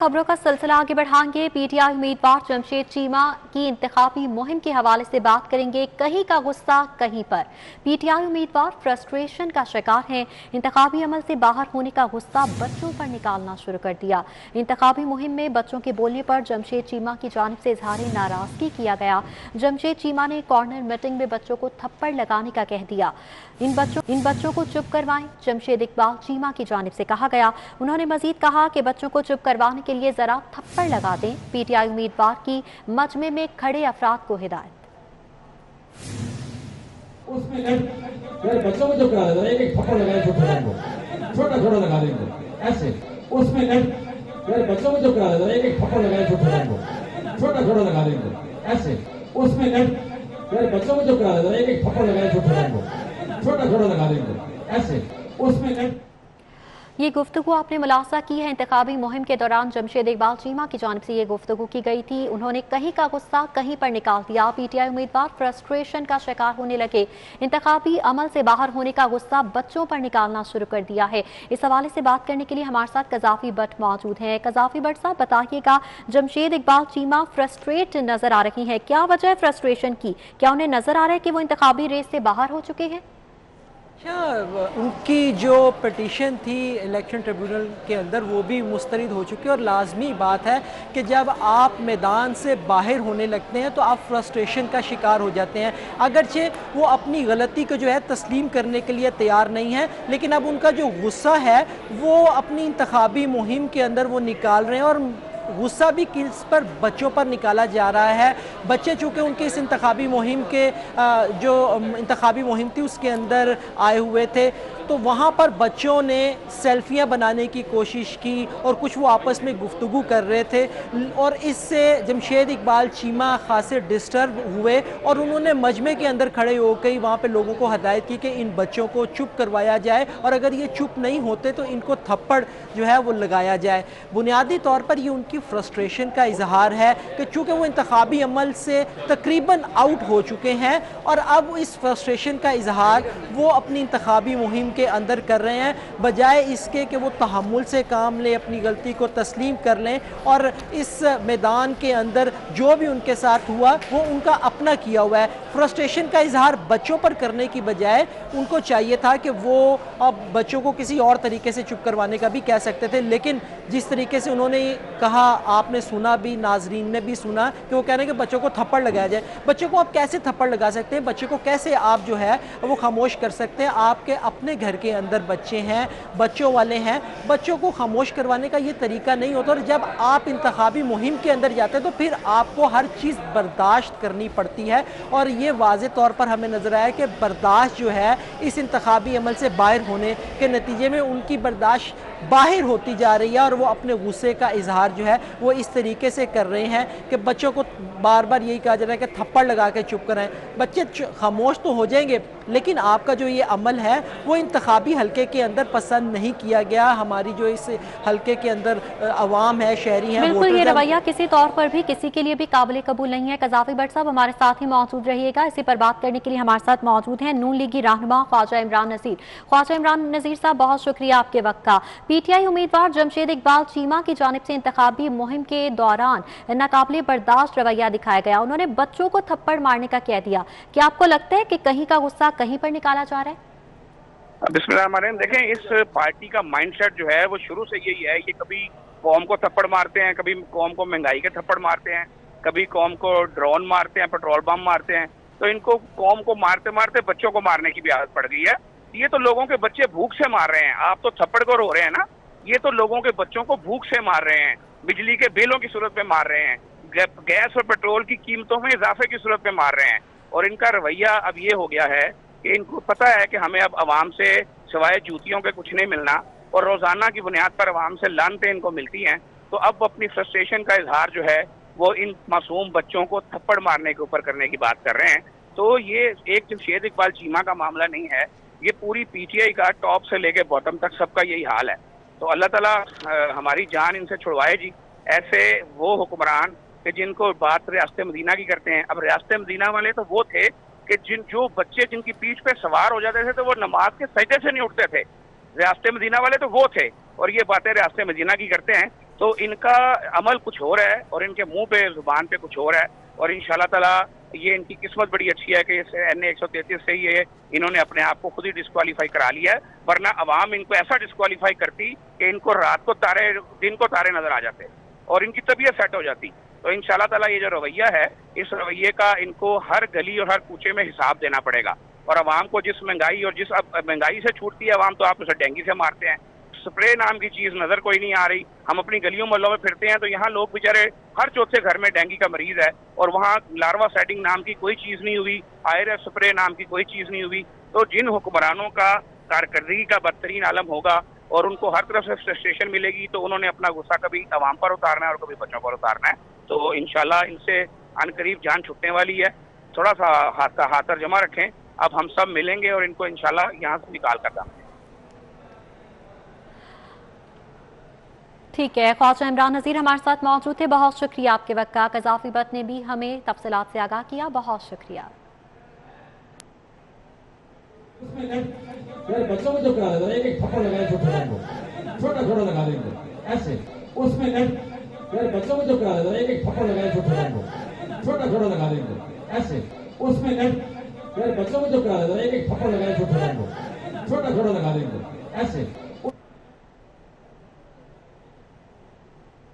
खबरों का सिलसिला आगे बढ़ाएंगे। पीटीआई उम्मीदवार जमशेद चीमा की इंतखाबी मुहिम के हवाले से बात करेंगे। कहीं का गुस्सा कहीं पर। पीटीआई उम्मीदवार फ्रस्ट्रेशन का शिकार हैं। इंतखाबी अमल से बाहर होने का गुस्सा बच्चों पर निकालना शुरू कर दिया। इंतखाबी मुहिम में बच्चों के बोलने पर जमशेद चीमा की जानिब से इजहार नाराजगी किया गया। जमशेद चीमा ने कॉर्नर मीटिंग में बच्चों को थप्पड़ लगाने का कह दिया। इन बच्चों को चुप करवाएं, जमशेद इकबाल चीमा की जानिब से कहा गया। उन्होंने मजीद कहा कि बच्चों को चुप करवाने के लिए जरा थप्पड़ लगा दें। पीटीआई उम्मीदवार की मजमे में खड़े अफराद को हिदायत। उसमें बच्चों को चुप करा देता है, एक थप्पड़ लगाए छोटा छोटा लगा देंगे ऐसे। उसमें बच्चों को चुप करा देता है, एक थप्पड़ लगाए छोटा छोटा लगा देंगे ऐसे। उसमें बच्चों को चुप करा देता है, एक थप्पड़ लगाए छोटा छोटा लगा देंगे ऐसे। उसमें ये गुफ्तगू आपने मुलाहजा की है। इंतखाबी मुहिम के दौरान जमशेद इकबाल चीमा की जानिब से ये गुफ्तगू की गई थी। उन्होंने कहीं का गुस्सा कहीं पर निकाल दिया। पीटीआई उम्मीदवार फ्रस्ट्रेशन का शिकार होने लगे। इंतखाबी अमल से बाहर होने का गुस्सा बच्चों पर निकालना शुरू कर दिया है। इस हवाले से बात करने के लिए हमारे साथ कजाफी भट्ट मौजूद हैं। कजाफी भट्ट साहब, बताइएगा, जमशेद इकबाल चीमा फ्रस्ट्रेट नजर आ रही हैं, क्या वजह है फ्रस्ट्रेशन की? क्या उन्हें नजर आ रहा है कि वो इंतखाबी रेस से बाहर हो चुके हैं? उनकी जो पिटीशन थी इलेक्शन ट्रिब्यूनल के अंदर वो भी मुस्तरद हो चुकी है और लाजमी बात है कि जब आप मैदान से बाहर होने लगते हैं तो आप फ्रस्ट्रेशन का शिकार हो जाते हैं। अगरचे वो अपनी गलती को जो है तस्लीम करने के लिए तैयार नहीं है, लेकिन अब उनका जो गुस्सा है वो अपनी इंतखाबी मुहिम के अंदर वो निकाल रहे हैं और गुस्सा भी किस पर? बच्चों पर निकाला जा रहा है। बच्चे चूँकि उनके इस इंतखाबी मुहिम के जो इंतखाबी मुहिम थी उसके अंदर आए हुए थे, तो वहाँ पर बच्चों ने सेल्फियाँ बनाने की कोशिश की और कुछ वो आपस में गुफ्तगू कर रहे थे और इससे जमशेद इकबाल चीमा खासे डिस्टर्ब हुए और उन्होंने मजमे के अंदर खड़े होकर वहाँ पे लोगों को हिदायत की कि इन बच्चों को चुप करवाया जाए और अगर ये चुप नहीं होते तो इनको थप्पड़ जो है वो लगाया जाए। बुनियादी तौर पर ये उनकी फ्रस्ट्रेशन का इजहार है कि चूँकि वो इंतखाबी अमल से तकरीबन आउट हो चुके हैं और अब इस फ्रस्ट्रेशन का इजहार वो अपनी इंतखाबी मुहिम के अंदर कर रहे हैं, बजाय इसके कि वो तहम्मुल से काम लें, अपनी गलती को तस्लीम कर लें और इस मैदान के अंदर जो भी उनके साथ हुआ वो उनका अपना किया हुआ है। फ्रस्ट्रेशन का इजहार बच्चों पर करने की बजाय उनको चाहिए था कि वो अब बच्चों को किसी और तरीके से चुप करवाने का भी कह सकते थे, लेकिन जिस तरीके से उन्होंने कहा, आपने सुना भी, नाजरीन ने भी सुना कि वो कह रहे हैं कि बच्चों को थप्पड़ लगाया जाए। बच्चों को आप कैसे थप्पड़ लगा सकते हैं? बच्चों को कैसे आप जो है वो खामोश कर सकते हैं? आपके अपने घर के अंदर बच्चे हैं, बच्चों वाले हैं, बच्चों को खामोश करवाने का ये तरीका नहीं होता। और जब आप इंतखाबी मुहिम के अंदर जाते हैं तो फिर आपको हर चीज़ बर्दाश्त करनी पड़ती है और ये वाज़े तौर पर हमें नज़र आया कि बर्दाश्त जो है इस इंतखाबी अमल से बाहर होने के नतीजे में उनकी बर्दाश्त बाहर होती जा रही है और वो अपने गुस्से का इजहार जो है वो इस तरीके से कर रहे हैं कि बच्चों को बार बार यही कहा जा रहा है कि थप्पड़ लगा के चुप कराएं। बच्चे खामोश तो हो जाएंगे, लेकिन आपका जो ये अमल है वो इंतखाबी हलके के अंदर पसंद नहीं किया गया। हमारी जो इस हलके के अंदर अवाम है, शहरी हैं, बिल्कुल, ये रवैया किसी तौर पर भी किसी के लिए भी काबिल कबूल नहीं है। कजाफी भट्ट साहब हमारे साथ ही मौजूद रहिएगा। इसी पर बात करने के लिए हमारे साथ मौजूद हैं नून लीगी रहनुमा ख्वाजा इमरान नज़ीर। ख्वाजा इमरान नज़ीर साहब, बहुत शुक्रिया आपके वक्त का। पीटीआई उम्मीदवार जमशेद इकबाल चीमा की जानिब से इंतखाबी मुहिम के दौरान नाकाबिले बर्दाश्त रवैया दिखाया गया। उन्होंने बच्चों को थप्पड़ मारने का कह दिया। क्या आपको लगता है कि कहीं का गुस्सा कहीं पर निकाला जा रहा है? बिस्मिल्लाह, देखें, इस पार्टी का माइंडसेट जो है वो शुरू से यही है। ये कभी कौम को थप्पड़ मारते हैं, कभी कौम को महंगाई के थप्पड़ मारते हैं, कभी कौम को ड्रोन मारते हैं, पेट्रोल बम मारते हैं। तो इनको कौम को मारते मारते बच्चों को मारने की भी आदत पड़ गई है। ये तो लोगों के बच्चे भूख से मार रहे हैं, आप तो थप्पड़ को रो रहे हैं ना। ये तो लोगों के बच्चों को भूख से मार रहे हैं, बिजली के बिलों की सूरत में मार रहे हैं, गैस और पेट्रोल की कीमतों में इजाफे की सूरत में मार रहे हैं। और इनका रवैया अब ये हो गया है कि इनको पता है कि हमें अब आवाम से सिवाय जूतियों के कुछ नहीं मिलना और रोजाना की बुनियाद पर आवाम से लानतें इनको मिलती हैं। तो अब अपनी फ्रस्ट्रेशन का इजहार जो है वो इन मासूम बच्चों को थप्पड़ मारने के ऊपर करने की बात कर रहे हैं। तो ये एक जमशेद इकबाल चीमा का मामला नहीं है, ये पूरी पीटीआई का टॉप से लेके बॉटम तक सबका यही हाल है। तो अल्लाह ताला हमारी जान इनसे छुड़वाए जी। ऐसे वो हुक्मरान कि जिनको बात रियासत मदीना की करते हैं। अब रियासत मदीना वाले तो वो थे कि जो बच्चे जिनकी पीठ पे सवार हो जाते थे तो वो नमाज के सजदे से नहीं उठते थे। रियासत मदीना वाले तो वो थे और ये बातें रियासत मदीना की करते हैं। तो इनका अमल कुछ और है और इनके मुंह पे जुबान पे कुछ और है। और इंशाल्लाह ताला ये इनकी किस्मत बड़ी अच्छी है कि इस NA 133 से ये इन्होंने अपने आप को खुद ही डिस्क्वालीफाई करा लिया है, वरना अवाम इनको ऐसा डिस्क्वालीफाई करती कि इनको रात को तारे, दिन को तारे नजर आ जाते और इनकी तबीयत सेट हो जाती। तो इंशाल्लाह ताला ये जो रवैया है, इस रवैये का इनको हर गली और हर कूचे में हिसाब देना पड़ेगा। और अवाम को जिस महंगाई और जिस महंगाई से छूटती है अवाम, तो आप उसे डेंगू से मारते हैं। स्प्रे नाम की चीज नजर कोई नहीं आ रही। हम अपनी गलियों मोहल्लों में फिरते हैं तो यहाँ लोग बेचारे हर चौथे घर में डेंगू का मरीज है और वहाँ लार्वा सेटिंग नाम की कोई चीज नहीं हुई, आयरस स्प्रे नाम की कोई चीज नहीं हुई। तो जिन हुक्मरानों का कारकर्दगी का बदतरीन आलम होगा और उनको हर तरफ से फ्रस्ट्रेशन मिलेगी, तो उन्होंने अपना गुस्सा कभी अवाम पर उतारना है और कभी बच्चों पर उतारना है। तो इंशाल्लाह इनसे अनकरीब जान छुटने वाली है। थोड़ा सा हाथर जमा रखें, अब हम सब मिलेंगे और इनको इंशाल्लाह यहाँ से निकाल कर देंगे। ठीक है, ख्वाजा इमरान नज़ीर हमारे साथ मौजूद थे, बहुत शुक्रिया आपके वक्त का। कज़ाफ़ी बट ने भी हमें तफसीलात से आगाह किया, बहुत शुक्रिया। बच्चों को जो करा देता है, एक थप्पड़ लगाए छोटा छोटा लगा देंगे ऐसे। उसमें बच्चों को जो करा देता है, एक थप्पड़ लगाए छोटा छोटा लगा देंगे ऐसे। उसमें बच्चों को जो करा देता है, एक थप्पड़ लगाए छोटा छोटा लगा देंगे ऐसे।